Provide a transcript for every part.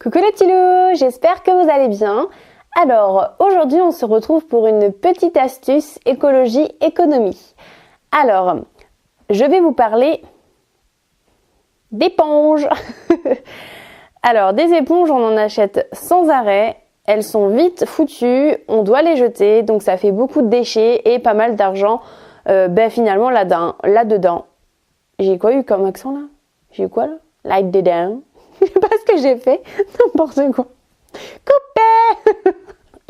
Coucou les petits loups, j'espère que vous allez bien. Alors, aujourd'hui on se retrouve pour une petite astuce écologie-économie. Alors, je vais vous parler d'éponges. Alors, des éponges, on en achète sans arrêt. Elles sont vite foutues, on doit les jeter, donc ça fait beaucoup de déchets et pas mal d'argent finalement là-dedans. J'ai quoi eu comme accent là? J'ai eu quoi là? Là-dedans. Je sais pas ce que j'ai fait, n'importe quoi. Coupé.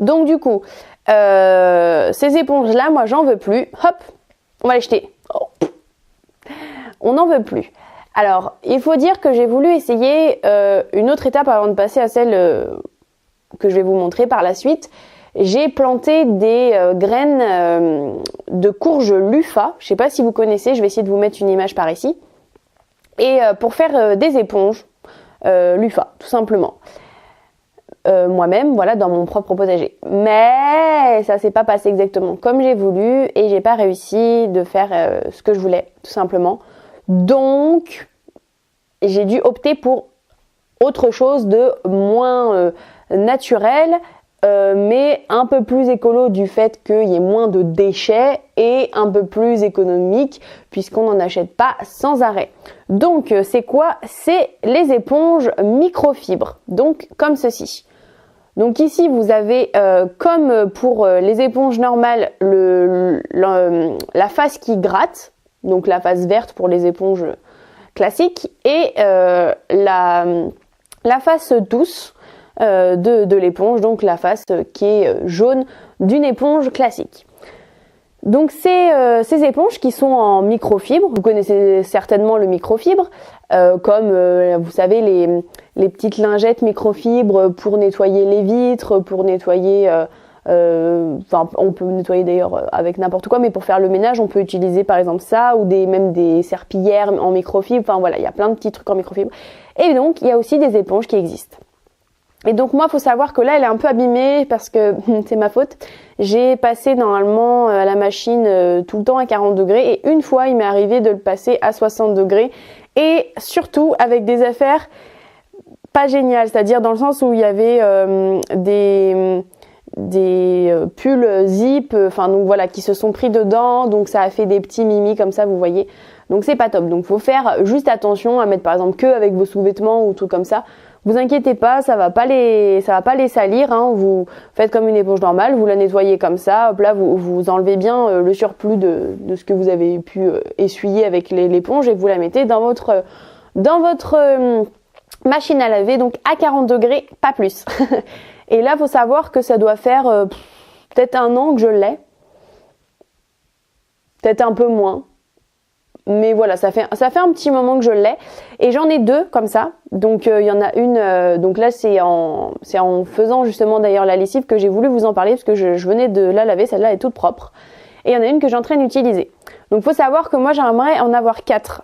Donc du coup, ces éponges-là, moi j'en veux plus. Hop, on va les jeter. Oh. On n'en veut plus. Alors, il faut dire que j'ai voulu essayer une autre étape avant de passer à celle que je vais vous montrer par la suite. J'ai planté des graines de courge Lufa. Je sais pas si vous connaissez, je vais essayer de vous mettre une image par ici. Et pour faire des éponges, Lufa, tout simplement. Moi-même, voilà, dans mon propre potager. Mais ça s'est pas passé exactement comme j'ai voulu et j'ai pas réussi de faire ce que je voulais, tout simplement. Donc, j'ai dû opter pour autre chose de moins naturel, mais un peu plus écolo du fait qu'il y ait moins de déchets et un peu plus économique puisqu'on n'en achète pas sans arrêt. Donc c'est quoi? C'est les éponges microfibres, donc comme ceci. Donc ici vous avez comme pour les éponges normales la face qui gratte, donc la face verte pour les éponges classiques et la face douce de l'éponge, donc la face qui est jaune d'une éponge classique. Donc ces éponges qui sont en microfibre, vous connaissez certainement le microfibre, comme vous savez les petites lingettes microfibres pour nettoyer les vitres, pour nettoyer, on peut nettoyer d'ailleurs avec n'importe quoi, mais pour faire le ménage, on peut utiliser par exemple ça, ou même des serpillières en microfibre, enfin voilà, il y a plein de petits trucs en microfibre. Et donc il y a aussi des éponges qui existent. Et donc moi, faut savoir que là, elle est un peu abîmée parce que c'est ma faute. J'ai passé normalement la machine tout le temps à 40 degrés et une fois, il m'est arrivé de le passer à 60 degrés et surtout avec des affaires pas géniales, c'est-à-dire dans le sens où il y avait des pulls zip, donc voilà, qui se sont pris dedans, donc ça a fait des petits mimis comme ça, vous voyez. Donc c'est pas top. Donc faut faire juste attention à mettre par exemple que avec vos sous-vêtements ou trucs comme ça. Vous inquiétez pas, ça va pas les salir, hein. Vous faites comme une éponge normale, vous la nettoyez comme ça, hop là vous enlevez bien le surplus de ce que vous avez pu essuyer avec l'éponge et vous la mettez dans votre machine à laver, donc à 40 degrés, pas plus. Et là, faut savoir que ça doit faire peut-être 1 an que je l'ai, peut-être un peu moins. Mais voilà, ça fait un petit moment que je l'ai et j'en ai 2 comme ça. Donc il y en a une, donc là c'est en faisant justement d'ailleurs la lessive que j'ai voulu vous en parler parce que je venais de la laver, celle-là est toute propre. Et il y en a une que j'ai en train d'utiliser. Donc faut savoir que moi j'aimerais en avoir 4,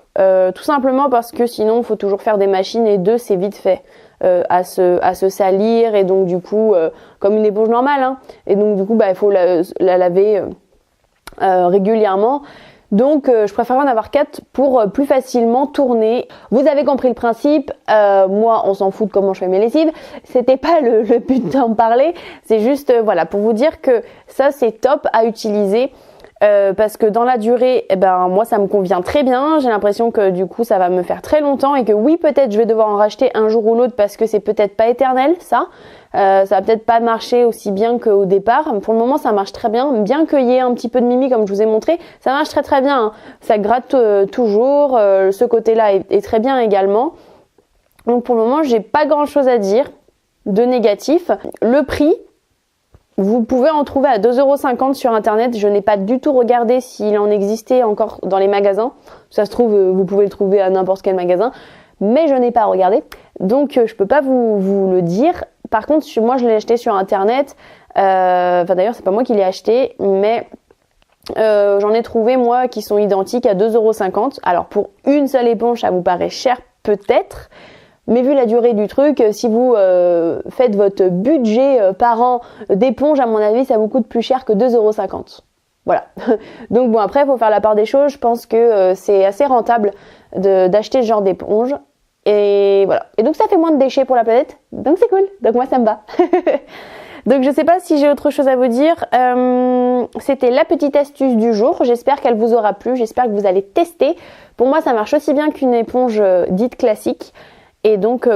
tout simplement parce que sinon il faut toujours faire des machines et 2 c'est vite fait à se salir et donc du coup comme une éponge normale, hein. Et donc du coup il faut la laver régulièrement. Donc je préfère en avoir 4 pour plus facilement tourner. Vous avez compris le principe, moi on s'en fout de comment je fais mes lessives, c'était pas le but d'en parler, c'est juste voilà pour vous dire que ça c'est top à utiliser parce que dans la durée, moi ça me convient très bien, j'ai l'impression que du coup ça va me faire très longtemps et que oui peut-être je vais devoir en racheter un jour ou l'autre parce que c'est peut-être pas éternel ça. Ça va peut-être pas marcher aussi bien qu'au départ. Pour le moment, ça marche très bien qu'il y ait un petit peu de mimi comme je vous ai montré. Ça marche très très bien, hein. Ça gratte toujours. Ce côté-là est très bien également. Donc pour le moment, j'ai pas grand-chose à dire de négatif. Le prix, vous pouvez en trouver à 2,50 € sur internet. Je n'ai pas du tout regardé s'il en existait encore dans les magasins. Ça se trouve, vous pouvez le trouver à n'importe quel magasin. Mais je n'ai pas regardé. Donc je peux pas vous le dire. Par contre, moi je l'ai acheté sur internet, d'ailleurs c'est pas moi qui l'ai acheté, mais j'en ai trouvé moi qui sont identiques à 2,50 €. Alors pour une seule éponge ça vous paraît cher peut-être, mais vu la durée du truc, si vous faites votre budget par an d'éponge, à mon avis ça vous coûte plus cher que 2,50 €. Voilà. Donc bon, après il faut faire la part des choses, je pense que c'est assez rentable d'acheter ce genre d'éponge. Et voilà. Et donc ça fait moins de déchets pour la planète. Donc c'est cool. Donc moi ça me va. Donc je sais pas si j'ai autre chose à vous dire. C'était la petite astuce du jour. J'espère qu'elle vous aura plu. J'espère que vous allez tester. Pour moi ça marche aussi bien qu'une éponge dite classique. Et donc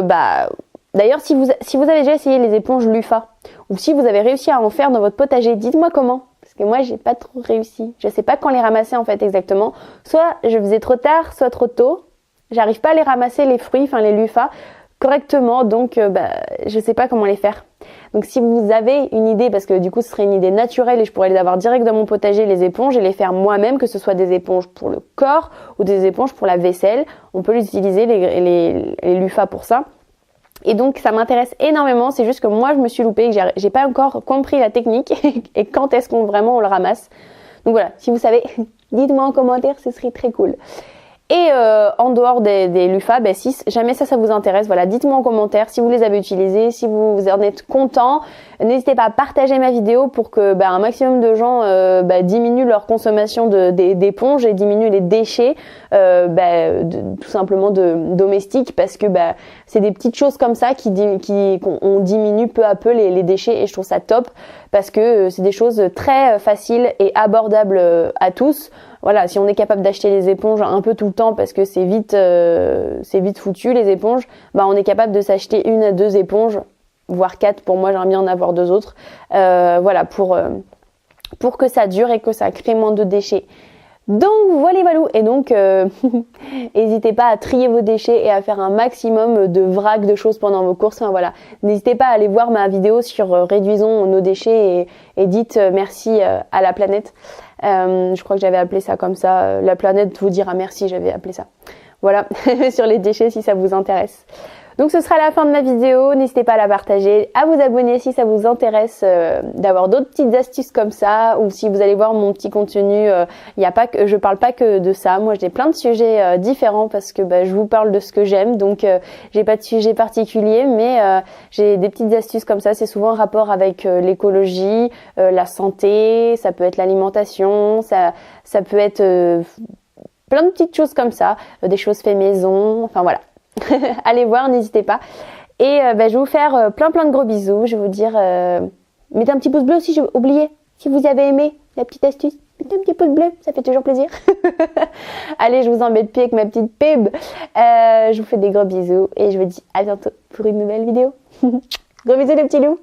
d'ailleurs si vous avez déjà essayé les éponges Lufa ou si vous avez réussi à en faire dans votre potager, dites-moi comment. Parce que moi j'ai pas trop réussi. Je sais pas quand les ramasser en fait exactement. Soit je faisais trop tard, soit trop tôt. J'arrive pas à les ramasser les fruits, enfin les lufas correctement, donc je sais pas comment les faire. Donc si vous avez une idée, parce que du coup ce serait une idée naturelle et je pourrais les avoir direct dans mon potager, les éponges, et les faire moi-même, que ce soit des éponges pour le corps ou des éponges pour la vaisselle, on peut utiliser les lufas pour ça. Et donc ça m'intéresse énormément, c'est juste que moi je me suis loupée, que j'ai pas encore compris la technique et quand est-ce qu'on le ramasse. Donc voilà, si vous savez, dites-moi en commentaire, ce serait très cool. Et en dehors des lufas, si jamais ça vous intéresse, voilà, dites-moi en commentaire si vous les avez utilisés, si vous en êtes content. N'hésitez pas à partager ma vidéo pour que un maximum de gens diminuent leur consommation d'éponges et diminuent les déchets tout simplement domestiques, parce que c'est des petites choses comme ça qu'on diminue peu à peu les déchets, et je trouve ça top parce que c'est des choses très faciles et abordables à tous. Voilà, si on est capable d'acheter les éponges un peu tout le temps parce que c'est vite foutu les éponges, on est capable de s'acheter 1 à 2 éponges, voire 4. Pour moi, j'aimerais bien en avoir 2 autres. Voilà, pour que ça dure et que ça crée moins de déchets. Donc voilà. Et donc n'hésitez pas à trier vos déchets et à faire un maximum de vrac de choses pendant vos courses. Enfin voilà, n'hésitez pas à aller voir ma vidéo sur réduisons nos déchets et dites merci à la planète. Je crois que j'avais appelé ça comme ça. La planète vous dira merci, j'avais appelé ça. Voilà, sur les déchets si ça vous intéresse. Donc ce sera la fin de ma vidéo, n'hésitez pas à la partager, à vous abonner si ça vous intéresse d'avoir d'autres petites astuces comme ça, ou si vous allez voir mon petit contenu, je parle pas que de ça, moi j'ai plein de sujets différents parce que je vous parle de ce que j'aime, donc j'ai pas de sujet particulier, mais j'ai des petites astuces comme ça, c'est souvent en rapport avec l'écologie, la santé, ça peut être l'alimentation, ça peut être plein de petites choses comme ça, des choses fait maison, enfin voilà. Allez voir, n'hésitez pas. Et je vais vous faire plein de gros bisous. Je vais vous dire, mettez un petit pouce bleu aussi, j'ai oublié. Si vous avez aimé la petite astuce, mettez un petit pouce bleu, ça fait toujours plaisir. Allez, je vous embête plus avec ma petite pub. Je vous fais des gros bisous et je vous dis à bientôt pour une nouvelle vidéo. Gros bisous les petits loups.